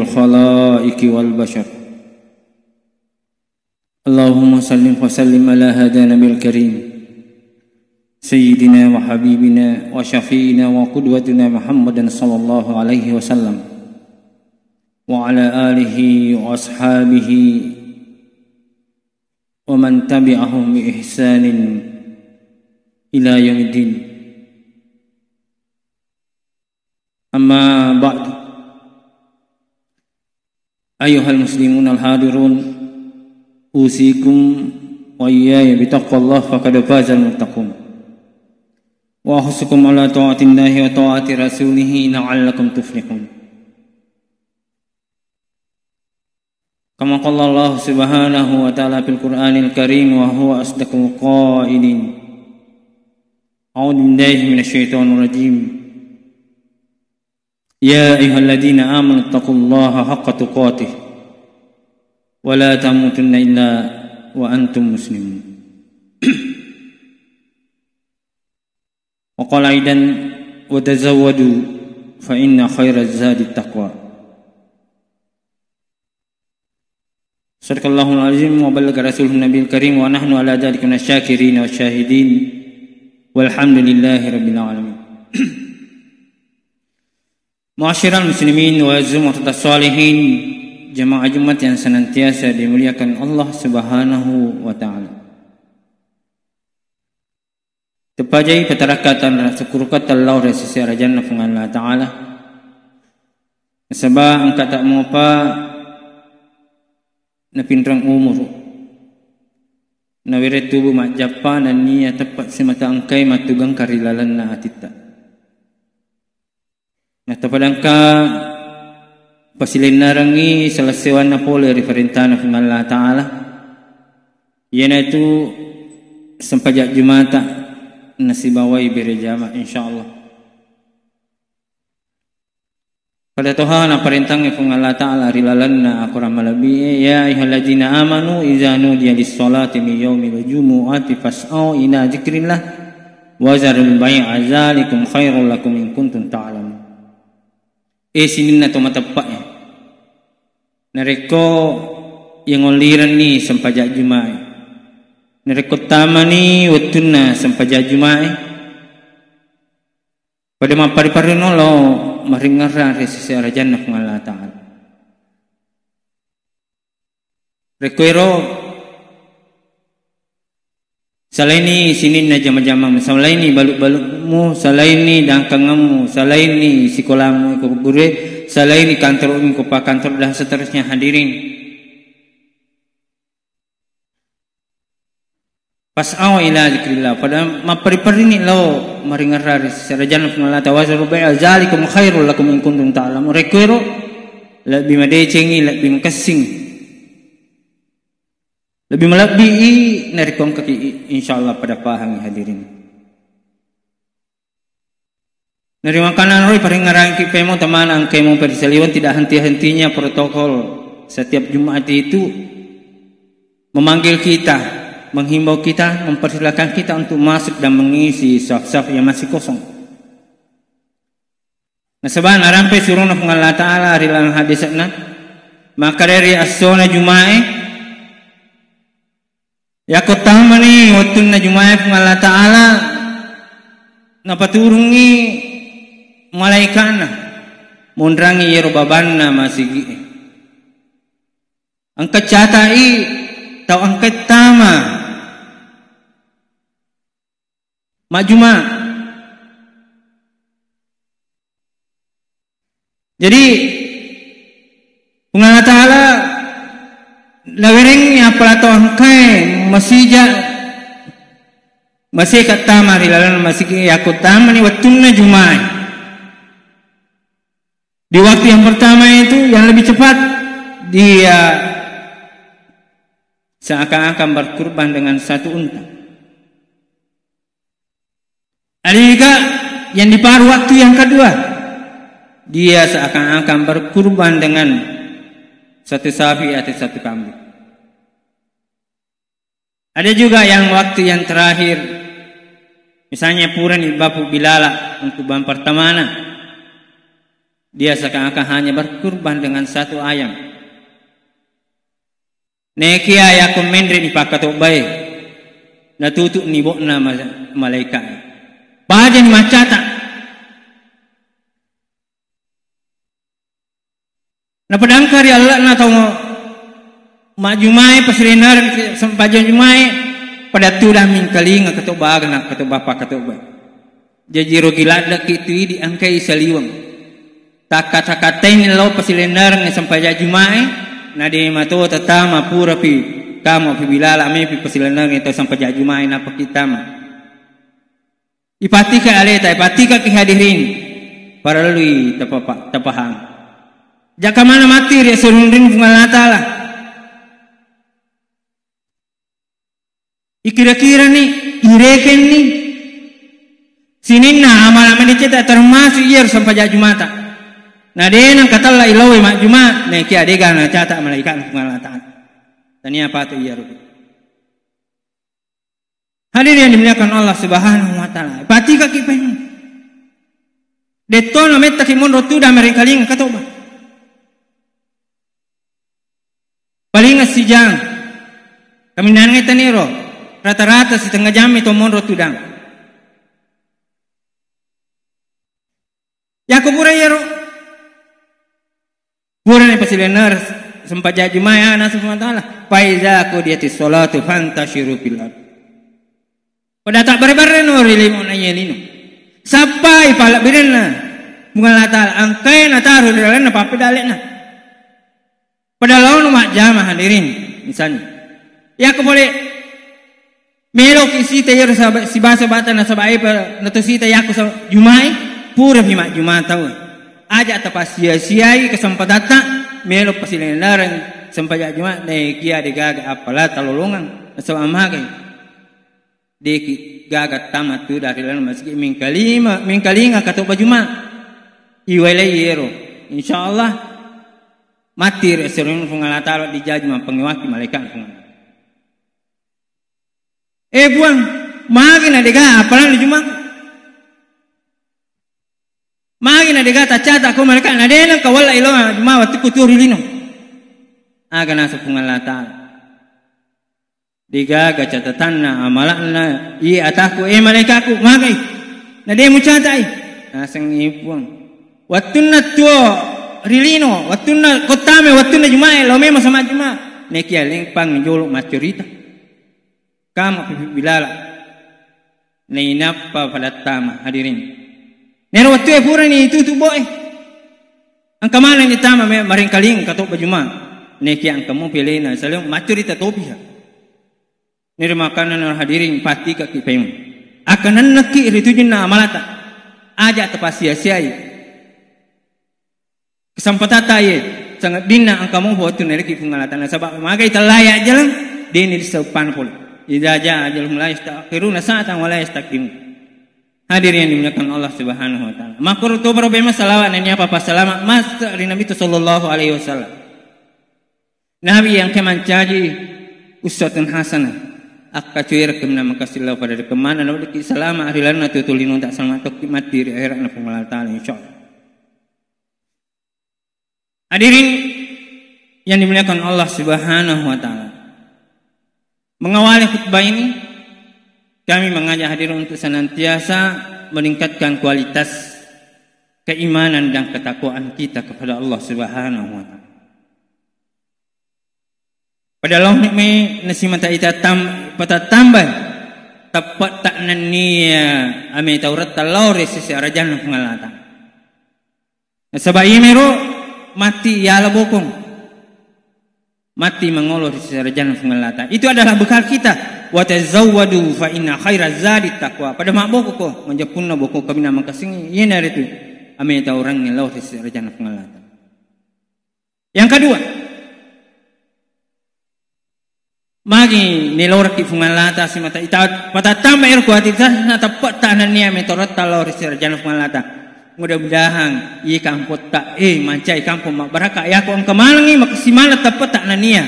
الخلائق والبشر. اللهم صل وسلم على هذا النبي الكريم سيدنا وحبيبنا وشفينا وقدوتنا محمد صلى الله عليه وسلم وعلى آله وأصحابه ومن تبعهم بإحسان إلى يوم الدين. أما بعد، أيها المسلمون الحاضرون، أوصيكم وإياي بتقوى الله فقد فاز المتقون، وأحثكم على طاعة الله وطاعة رسوله لعلكم تفلحون. كما قال الله سبحانه وتعالى في القرآن الكريم وهو أصدق القائلين: أعوذ بالله من الشيطان الرجيم. يا أيها الذين آمنوا اتقوا الله حق تقاته ولا تموتن إلا وأنتم مسلمون. وقال أيضا: وتزودوا فإن خير الزاد التقوى. صدق الله العظيم وبلغ رسوله النبي الكريم ونحن على ذلك من الشاكرين والشاهدين والحمد لله رب العالمين. Ma'asyiral muslimin wa zumratus shalihin, jemaah Jumat yang senantiasa dimuliakan Allah Subhanahu wa taala. Tepajai petarakatan syukurkat Allah resisi rajanna fungan Allah taala. Sebab angkat tak mopa na pinrang umur. Na wire tubuh mak japa dan niya tepat semata angkai matugang karilalan na atita. Nah tapadangka pasilin narangi salasewan na pole referentana ng Allah Ta'ala. Yan itu sempajak Jumata nasibawai berejama insyaallah. Pada Tuhan aparentang ng Allah Ta'ala rilalan na ako ramalabi. Ya ayyuhalladzina amanu idza nudiya lis-salati min yaumil jumu'ati fas'au ila dzikrillah wa zarul bai'a dzalikum khairul lakum in kuntum ta'lamun. Sinin na tumatapaknya. Nareko yang oliran ni sempajak Jumaat. Nareko tama ni watuna sempajak Jumaat. Pada mapari-pari nolo maringaran resisi rajan ng Allah Ta'ala. Rekwero salaini sinin na jama-jama, salaini baluk-balukmu, salaini dangkangamu, salaini sekolamu ikut guru, salaini kantor ikut pak kantor dan seterusnya hadirin. Pas'au ila dzikrillah, pada mapari-pari ni lo maringar serajan Allah tawasul bai'a zalikum khairul lakum in kuntum ta'lamun. Rekwero lebih madecengi, lebih kasing, lebih melebihi dari kaki insyaallah pada pahang hadirin. Dari makanan roy paring ngarang kipemo teman angkai mo perisaliwan tidak henti-hentinya protokol setiap Jumat itu memanggil kita, menghimbau kita, mempersilakan kita untuk masuk dan mengisi saf-saf yang masih kosong. Nah sebab narampe suruh ng Allah Ta'ala rilang hadisna maka dari asona Jumaat ya kotama ni waktu na Jumaat ng Allah Ta'ala napaturungi malaikat na mundrangi yerobaban na masigi ang kacatai tau ang katama majuma. Jadi ng Allah Ta'ala lawerengnya palato angkai masih katama rilalan masih yakutama ni watuna Jumaat. Di waktu yang pertama itu yang lebih cepat dia seakan-akan berkurban dengan satu unta. Ada juga yang di paruh waktu yang kedua dia seakan-akan berkurban dengan satu sapi atau satu kambing. Ada juga yang waktu yang terakhir, misalnya puran ibapu bilala untuk ban pertamana. Dia seakan-akan hanya berkurban dengan satu ayam. Neki ayah komendri ni pakatok baik. Na tutuk ni bokna malaikat. Bajen macata. Na pedangkar ya Allah na tahu majumai pasrenar sempajan jumai pada tudah mingkaling katok baga na katok bapa katok ba. Jadi rogilat lak itu di angkai saliwang. Takat-takatain lo pasrenar ngai sempajan jumai na de mato tatama pura pi kamo pi bilala me pi pasrenar ngai to sempajan jumai na pakitama. Ipatika aleta ipatika kihadirin para lui tapahang. Jaka mana mati dia serunding Allah Ta'ala. Ikira-kira nih, ireken nih. Sinin na amal-amal diceta termasuk iyer sampai jumata. Nah dia nang kata lah ilawi mak jumat, nih kia adegan na cata malaikat Allah Ta'ala. Tani apa tu iyer? Hadirin yang dimuliakan Allah Subhanahu Wa Ta'ala. Pati kaki pengen. Deton meta kimon rotu dah mereka ling katoba. Paling sijang kami nangai taniro rata-rata setengah jam itu monro tudang. Ya aku pura yero pura ni pasilenar sempat jadi maya na subhanahu wa ta'ala faiza qudiyati sholatu fantashiru fil ard. Pada tak bare-bare no rilimo na yelino sampai pala birena bunga ta'ala angkai na taruh dirana papedalek na. Pada lawan mak jamaah hadirin misalnya. Ya aku boleh melok isi tayar si bahasa batan na sabai pa nato si tayaku sa jumai pura mak jumat tahu. Aja tapas sia-siai kesempatan melok pasilenaran sampai jumat ne kia de gaga apalah talolongan sa amagai. De gaga tamat tu dari lan masjid mingkalinga kata jumat. Iwalai yero insyaallah mati reserun fungalatalo di jajma pengiwaki malaikat fungal. Buang magina dega apalan di jumat. Magina dega tacata ko malaikat nadena kawala ilo jumat wati kuturi lino. Aga nasa fungalatalo. Diga catatan na amalan na i ataku malaikatku magai. Nade mucatai. Nasang ibuang. Watun tuo rilino watuna kotame watuna jumae lo memo sama jumae neki aleng pang jolo maturita kama bilala neinapa pada tama hadirin nero watu pura ni itu tu boy ang kamala ni tama maring kaling katok bajuma neki ang kamu pilena salong maturita tobiha nero makanan hadirin pati ka kipem akanan neki ritujin na amalata aja tapasiasiai kesempatan taye sangat dina ang kamu buat tu nereki pengalatan sebab magai terlayak jalan dia ni disepan pun idza jaa ajalhum la yastaqiruna sa'atan wa la yastaqdimun. Hadirin yang dimuliakan Allah Subhanahu wa taala. Makro to berbema salawat ini apa selamat mas dari Nabi sallallahu alaihi wasallam. Nabi yang kemancaji uswatun hasanah akka cuir kemna makasila pada kemana nabi selama hari lana tutulinu tak selamat tok mati di akhirat na pengalatan insyaallah. Hadirin yang dimuliakan Allah Subhanahu wa taala. Mengawali khutbah ini kami mengajak hadirin untuk senantiasa meningkatkan kualitas keimanan dan ketakwaan kita kepada Allah Subhanahu wa taala. Pada Allah nikmi nasimata ita tambah tepat tak nania ame Taurat talore secara jalan pengalatan. Sebab imero mati ya bokong mati mengolor secara jalan pengelatan itu adalah bekal kita wa tazawwadu fa inna khairaz zadi taqwa pada mak boko ko menjapunna boko kami nama kasing yena itu ame ta orang ngelau secara jalan pengelatan. Yang kedua magi nelor ki pengelatan simata ita pada tambah kuatitas na tepat tanania metorat talor secara jalan pengelatan. Mudah-mudahan ia kampot tak mancai kampung mak baraka ya ko ang kamalangi maksimal tepat tak nania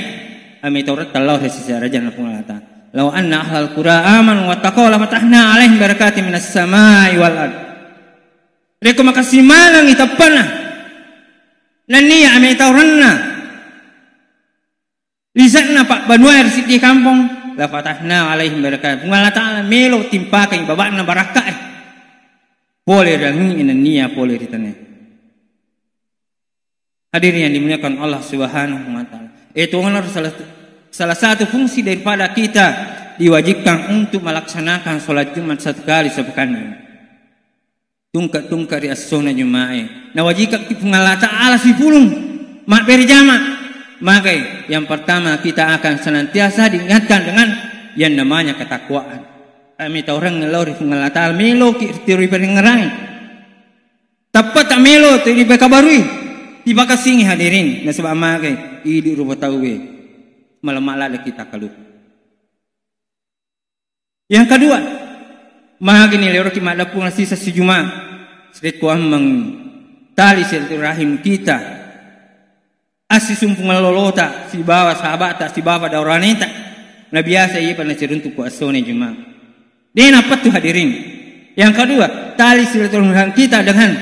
ami Taurat Allah secara jalan pengalata law anna ahlal qura amanu wa taqaw la fatahna alaihim barakatin minas samai wal ard reko maksimalangi tepana Nania ame tauranna. Lisanna pak banuair siti kampung. La fatahna alaihim barakat. Allah Ta'ala melo timpakan babakna barakah. Boleh rangi nania boleh ditanya. Hadirin yang dimuliakan Allah Subhanahu wa Ta'ala. Itu salah satu fungsi daripada kita diwajibkan untuk melaksanakan sholat Jumat satu kali sepekan. Tungkat di as-sunnah Jumat. Nah wajibkan kita Allah Ta'ala si pulung mak beri jama'. Maka yang pertama kita akan senantiasa diingatkan dengan yang namanya ketakwaan. Kami tahu orang ngelori Allah Ta'ala melo tiri peringerai. Tepat tak melo tiri kabarui. Tiba kasingi hadirin. Nah sebab maka hidup rupa tahu malam-malam kita keluh. Yang kedua, maka ini lewat kita ada pun sisa sejuma sedekah amang tali silaturahim kita. Asi sumpung lolota si bawa sahabat si bawa dauranita. Nah biasa ia pernah ceruntuk kuasone juma. Dia apa tuh hadirin? Yang kedua, tali silaturahim kita dengan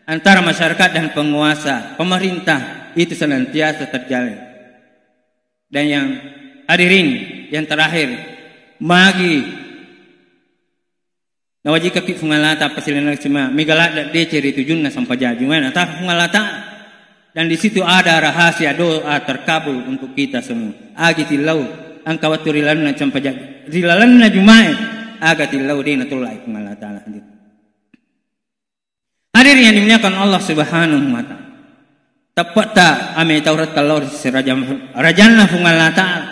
antara masyarakat dan penguasa, pemerintah itu senantiasa terjalin. Dan yang hadirin, yang terakhir, magi nawajika ki fungalata pasilan cuma migalat deceri tujuanna sampai jajungan atau fungalata, dan di situ ada rahasia doa terkabul untuk kita semua. Agitilau angkawaturilanna sampai rilalanna jumae agatilau dina tulai fungalata hadir. Hadirin yang dimuliakan Allah Subhanahu wa Ta'ala. Tepat tak ame Taurat talor rajanna fungal ta'ala.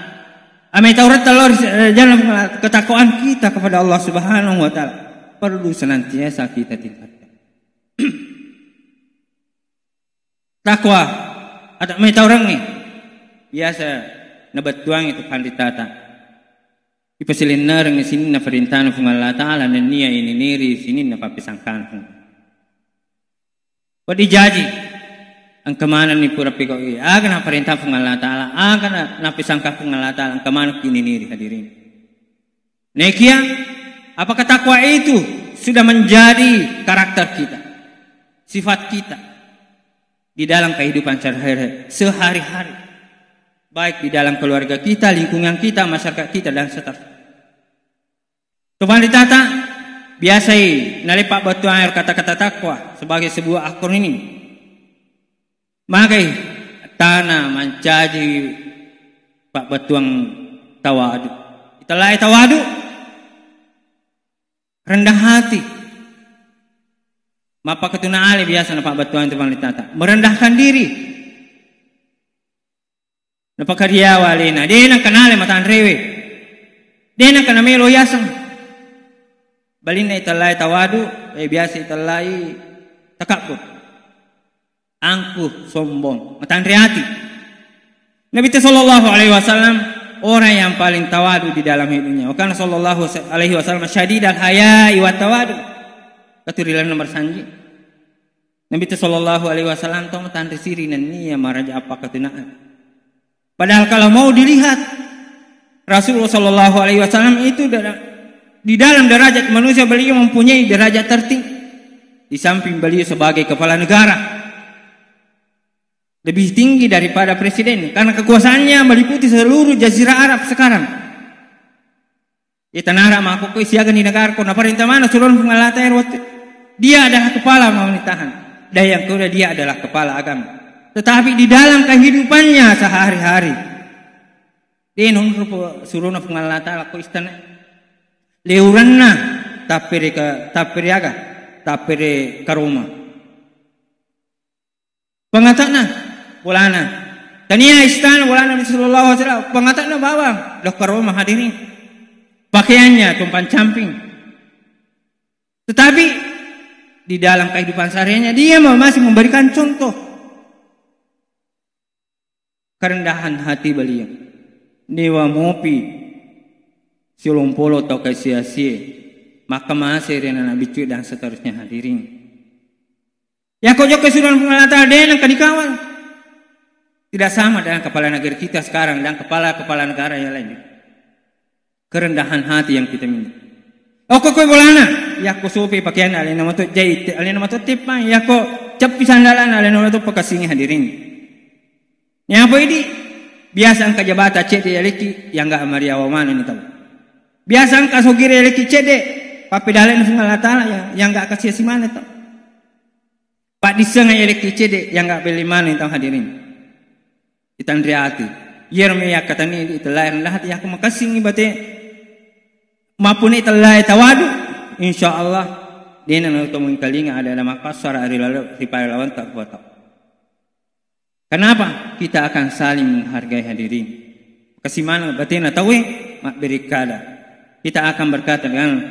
Ame Taurat talor rajanna fungal ketakwaan kita kepada Allah Subhanahu wa Ta'ala perlu senantiasa kita tingkatkan. Takwa atau ame Taurat nih biasa nabat tuang itu panditata. Ipasilin narang sini na perintahan fungal ta'ala dan niya ini niri sini na papisangkan. Padi jaji ang kamanan ni pura piko aga na perintah ng Allah Ta'ala aga na napisangka ng Allah Ta'ala ang kamanan kininiri hadirin. Nekia apakah takwa itu sudah menjadi karakter kita, sifat kita di dalam kehidupan sehari-hari, baik di dalam keluarga kita, lingkungan kita, masyarakat kita dan seterusnya. Tuhan ditata biasai nalipak batu air kata-kata takwa sebagai sebuah akronim. Maka tanah menjadi pak batuang tawadu. Itulah tawadu, rendah hati. Mapa ketuna ali biasa pak batuang itu ditata merendahkan diri. Napa karya walina dia nak kenal matan rewe, dia nak kenal melo yasang. Balina italai tawadu, biasa italai takabur, angkuh, sombong, matan hati. Nabi Sallallahu Alaihi Wasallam orang yang paling tawadu di dalam hidupnya. Karena Sallallahu Alaihi Wasallam syadidal haya'i wa tawadu. Keturilan nomor sanji. Nabi Sallallahu Alaihi Wasallam tahu matan siri nania maraja apa ketunaan. Padahal kalau mau dilihat Rasulullah Sallallahu Alaihi Wasallam itu di dalam derajat manusia beliau mempunyai derajat tertinggi. Di samping beliau sebagai kepala negara lebih tinggi daripada presiden karena kekuasaannya meliputi seluruh jazirah Arab sekarang. Itanara mako siaga di negara ko na perintah mana suruh pengalata dia adalah kepala pemerintahan dan yang kedua dia adalah kepala agama. Tetapi di dalam kehidupannya sehari-hari dia nunggu suruh pengalata ko istana leuranna tapere karuma pengatana bulana tania istana bulana Rasulullah SAW pengatana bawa loh karuma hadirin pakaiannya tumpan camping, tetapi di dalam kehidupan sehariannya dia masih memberikan contoh kerendahan hati beliau. Dewa mopi silompolo atau sia-sia maka masih rena bicu dan seterusnya hadirin. Ya kau jauh kesuruhan pengalata yang akan dikawal tidak sama dengan kepala negara kita sekarang dan kepala negara yang lain. Kerendahan hati yang kita minta. Oh kau bolana ya kau sopi pakaian alina matut jahit alina matut tipa ya kau cepi sandalan ala nona tu pakasing hadirin. Yang apa ini? Biasa angka jabata cede eleki yang enggak Maria wa mana ni tahu. Biasa angka sogire eleki cede papedalen sungal Allah yang enggak kasih si mana tahu. Pak disengai eleki cede yang enggak beli mana tahu hadirin. Kita andriati. Yeremia kata ni itulah hati aku makasing ibate. Mapun itulah tawadu insyaallah dia nang utama kalinga ada nama kasar ari lalu ripai lawan tak kuat. Kenapa? Kita akan saling menghargai hadirin. Kasiman batin tahu mak berikada. Kita akan berkata dengan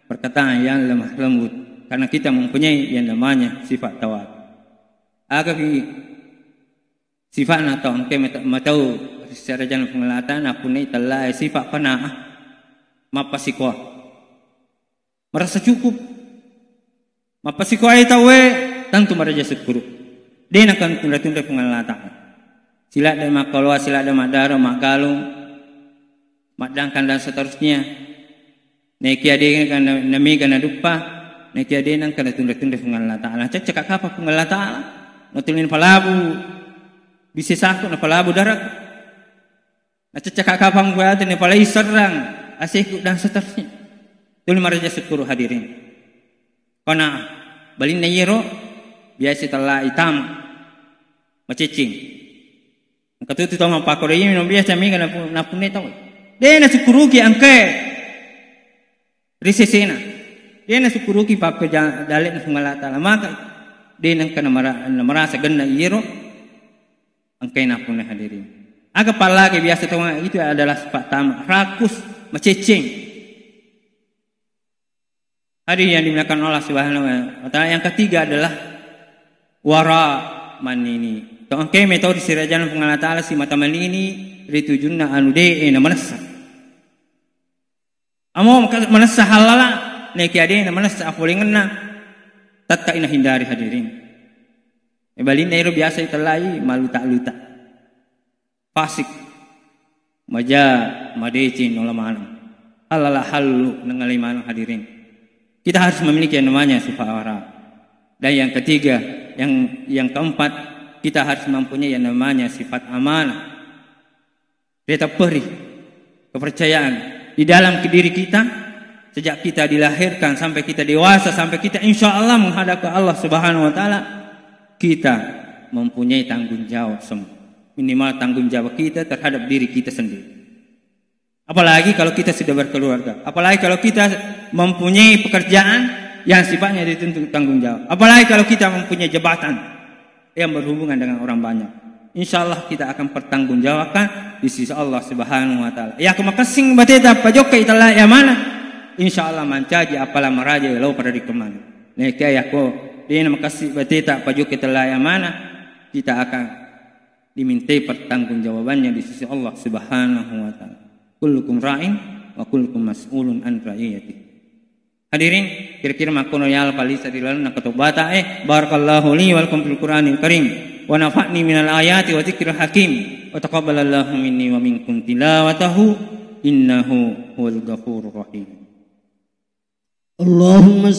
perkataan yang lemah lembut karena kita mempunyai yang namanya sifat tawadu. Agak sifat atau engke tahu secara jalan pengelatan aku ni telah sifat penah mapasikwa. Merasa cukup. Mapasikwa tahu tentu meraja syukur. Dia akan tunda-tunda pengelatan. Sila ada makalwa, sila ada madara, makalung, madangkan dan seterusnya. Neki ada kan nami kan dupa, neki ada nang kan tunda-tunda pengelatan. Cakap apa pengelatan? Nutulin palabu, bisa sakut na palabu darat. Cakap apa buat ni palai serang, asyik dan seterusnya. Tuli meraja syukur hadirin. Karena balin na yero biasa telah hitam macicing. Katutu tahu apa Korea ini biasa mi kana napune tahu. Dia na syukuruki angke risesena. Dia na syukuruki pape dalet na sungalata maka dia nang kana merasa ganda yero angke napune hadirin. Aga palagi biasa tahu itu adalah sifat tamak rakus macicing. Hari yang dimuliakan Allah Subhanahu wa taala. Yang ketiga adalah wara manini. Tong keme tahu di sirajan pengalat taala si mata manini ritujunna anu de na manassa. Amo manassa halala neki ade na manassa afulinganna tatta ina hindari hadirin. Balin nero biasa italai malu tak luta. Fasik maja madecin ulamana. Halala halu nangaliman hadirin. Kita harus memiliki yang namanya sifat wara. Dan yang ketiga, yang keempat, kita harus mempunyai yang namanya sifat amanah. Reta perih, kepercayaan di dalam diri kita sejak kita dilahirkan sampai kita dewasa sampai kita insya Allah menghadap ke Allah Subhanahu wa taala, kita mempunyai tanggung jawab semua. Minimal tanggung jawab kita terhadap diri kita sendiri. Apalagi kalau kita sudah berkeluarga. Apalagi kalau kita mempunyai pekerjaan yang sifatnya dituntut tanggung jawab. Apalagi kalau kita mempunyai jabatan yang berhubungan dengan orang banyak. Insya Allah kita akan pertanggungjawabkan di sisi Allah Subhanahu wa taala. Ya kemakasing bateta pajokai italah ya mana? Insya Allah mancaji apalah maraja lo pada di kemana. Nek ya ko dia makasih bateta pajokai italah ya mana? Kita akan dimintai pertanggungjawabannya di sisi Allah Subhanahu wa taala. Kullukum ra'in wa kullukum mas'ulun an ra'iyati. Hadirin, kira-kira makono yal palisa dilalu nak ketobata barakallahu li wa lakum fil Qur'anil Karim wa nafa'ni minal ayati wa dzikril hakim wa taqabbalallahu minni wa minkum tilawatahu innahu huwal ghafurur rahim. Allahumma